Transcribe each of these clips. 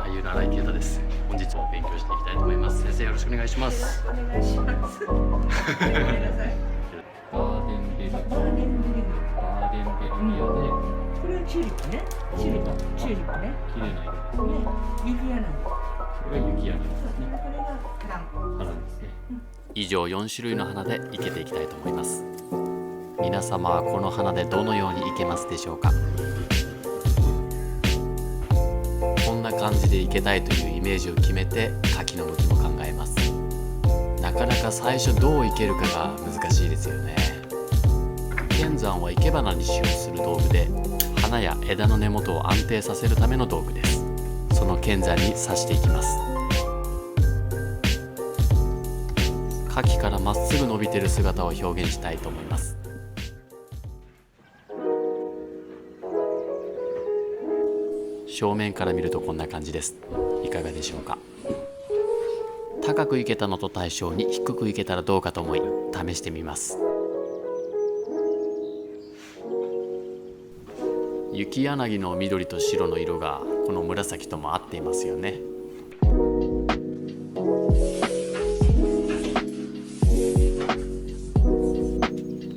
俳優の新井啓太です。本日も勉強していきたいと思います。先生よろしくお願いします。お願いします。ごめんなさい。ガーデンベリー。ガーデンベリー。ガーデンベリーで、これはチューリップね。チューリップね。綺麗な色。ね、雪柳。これが雪柳ですね。これが花ですね。以上4種類の花で生けていきたいと思います。皆様はこの花でどのように生けますでしょうか。こんな感じで生けたいというイメージを決めて茎の向きも考えます。なかなか最初どう生けるかが難しいですよね。剣山は生け花に使用する道具で、花や枝の根元を安定させるための道具です。その剣山に刺していきます。茎からまっすぐ伸びている姿を表現したいと思います。正面から見るとこんな感じです。いかがでしょうか。高く生けたのと対照に低く生けたらどうかと思い試してみます。雪柳の緑と白の色がこの紫とも合っていますよね。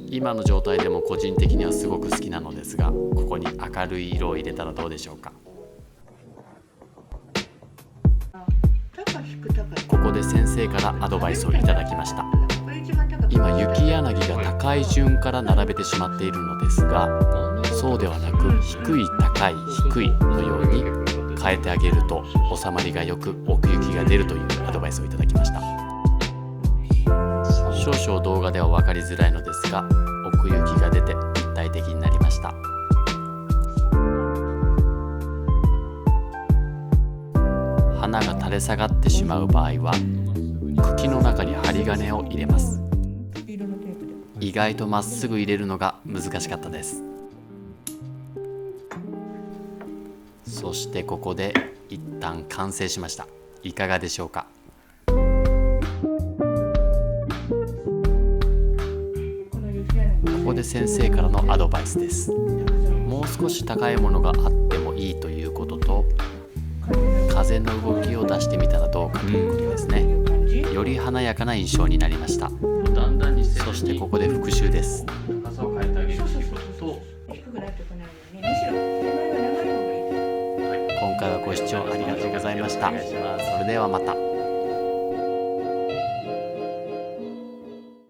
今の状態でも個人的にはすごく好きなのですが、ここに明るい色を入れたらどうでしょうか。ここで先生からアドバイスをいただきました。今雪柳が高い順から並べてしまっているのですが、そうではなく低い高い低いのように変えてあげると収まりがよく奥行きが出るというアドバイスをいただきました。少々動画では分かりづらいのですが、奥行きが出て立体的になりました。花が垂れ下がってしまう場合は茎の中に針金を入れます。意外とまっすぐ入れるのが難しかったです。そしてここで一旦完成しました。いかがでしょうか。ここで先生からのアドバイスです。もう少し高いものがあってもいいということと、風の動きを出してみたらどうかということですね。より華やかな印象になりました。そしてここで復習です。高さを変えてあげるということと、今回はご視聴ありがとうございました。それではまた。